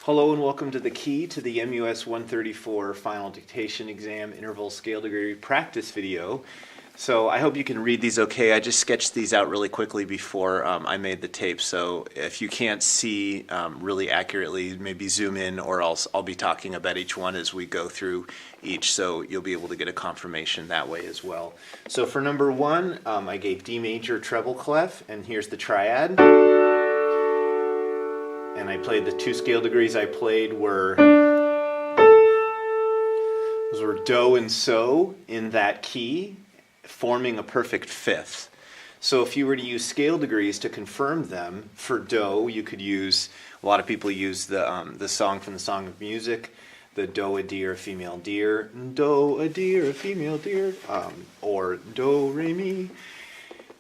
Hello and welcome to the key to the MUS134 Final Dictation Exam Interval Scale Degree Practice video. So I hope you can read these okay. I just sketched these out really quickly before I made the tape, so if you can't see really accurately, maybe zoom in, or else I'll be talking about each one as we go through each, so you'll be able to get a confirmation that way as well. So for number one, I gave D major treble clef, and here's the triad. And I played the two scale degrees I played were do and so in that key, forming a perfect fifth. So if you were to use scale degrees to confirm them, for do you could use, a lot of people use the song from the Song of Music, the do a deer, a female deer, do a deer, a female deer, or do re mi.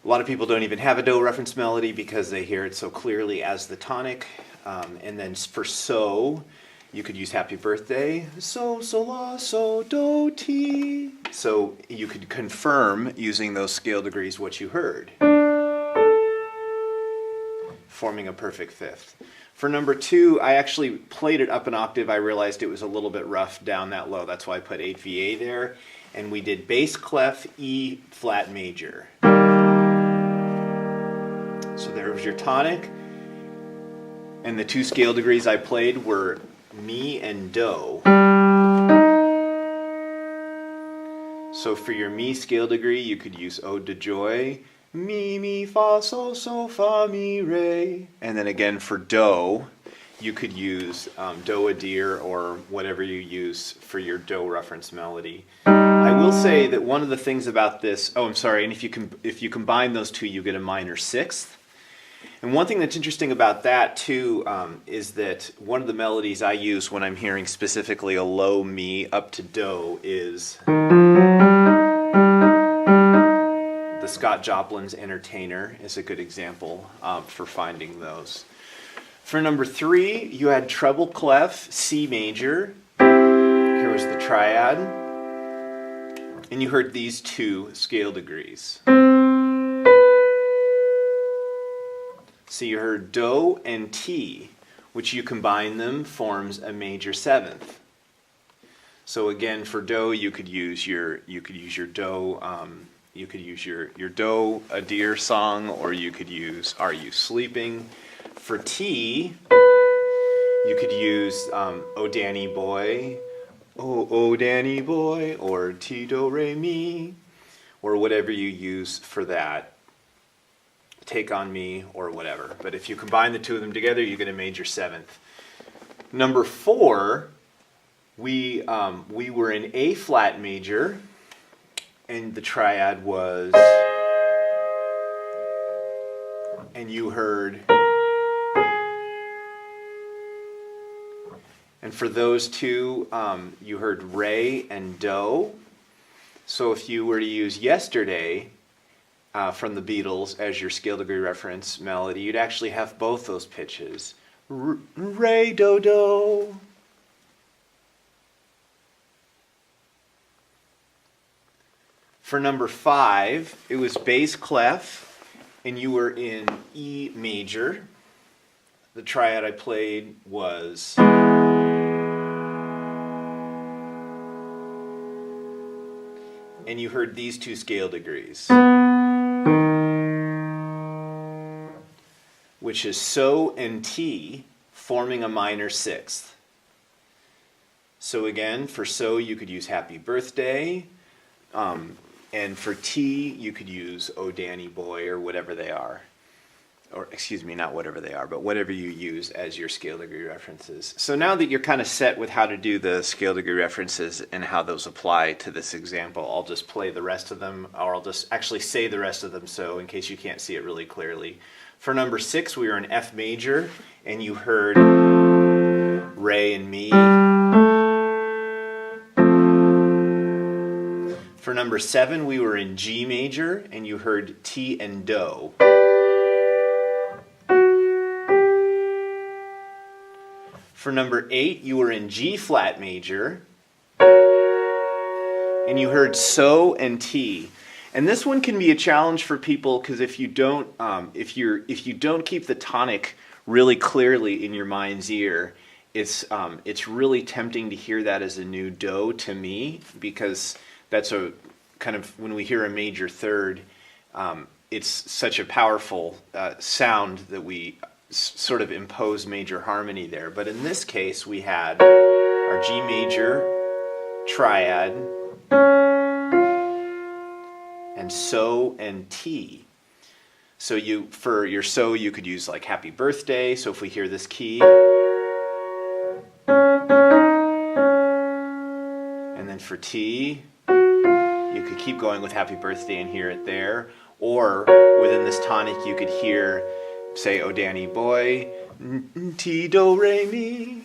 A lot of people don't even have a do reference melody because they hear it so clearly as the tonic. And then for so, you could use happy birthday, so, la, so, do, ti. So you could confirm using those scale degrees what you heard, forming a perfect fifth. For number two, I actually played it up an octave. I realized it was a little bit rough down that low. That's why I put 8 VA there. And we did bass clef, E flat major. So there was your tonic. And the two scale degrees I played were mi and do. So for your mi scale degree, you could use ode to joy, mi, fa, so, fa, mi, re. And then again for do, you could use do a deer or whatever you use for your do reference melody. I will say that one of the things about this, and if you combine those two, you get a minor sixth. And one thing that's interesting about that too is that one of the melodies I use when I'm hearing specifically a low mi up to do is the Scott Joplin's Entertainer is a good example for finding those. For number three, you had treble clef, C major. Here was the triad. And you heard these two scale degrees. So you heard do and ti, which you combine them forms a major seventh. So again, for do you could use your do do a deer song, or you could use Are You Sleeping? For ti, you could use Oh Danny Boy, Oh Danny Boy, or Ti Do Re Mi, or whatever you use for that. Take on Me, or whatever. But if you combine the two of them together, you get a major seventh. Number four, we were in A flat major, and the triad was, and you heard, and for those two, you heard re and do. So if you were to use Yesterday, from the Beatles as your scale degree reference melody, you'd actually have both those pitches. Re, do, do. For number five, it was bass clef, and you were in E major. The triad I played was, and you heard these two scale degrees, which is so and ti, forming a minor sixth. So again, for so you could use Happy Birthday, and for ti you could use Oh Danny Boy, or whatever they are. Or excuse me, not whatever they are, but whatever you use as your scale degree references. So now that you're kind of set with how to do the scale degree references and how those apply to this example, I'll just play the rest of them, or I'll just actually say the rest of them, so in case you can't see it really clearly. For number six, we were in F major, and you heard re and mi. For number seven, we were in G major, and you heard ti and do. For number eight, you were in G flat major, and you heard so and ti. And this one can be a challenge for people because if you don't keep the tonic really clearly in your mind's ear, it's really tempting to hear that as a new do to me, because that's a kind of, when we hear a major third, it's such a powerful sound that we sort of impose major harmony there. But in this case, we had our G major triad and so and T. So for your so, you could use like happy birthday. So if we hear this key, and then for T, you could keep going with happy birthday and hear it there. Or within this tonic, you could hear, say, oh Danny boy, T do re mi.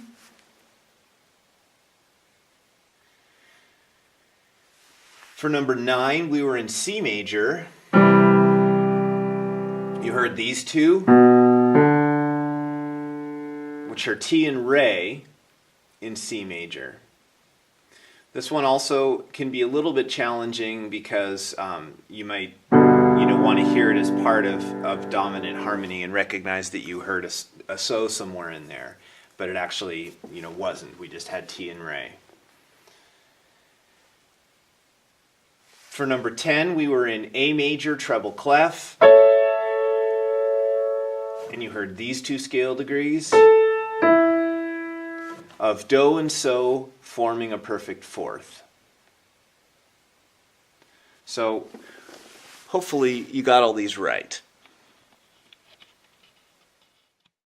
For number 9, we were in C major. You heard these two, which are T and Re in C major. This one also can be a little bit challenging because you might want to hear it as part of dominant harmony and recognize that you heard a so somewhere in there, but it actually wasn't. We just had T and Re. For number 10, we were in A major treble clef, and you heard these two scale degrees of do and so forming a perfect fourth. So hopefully you got all these right.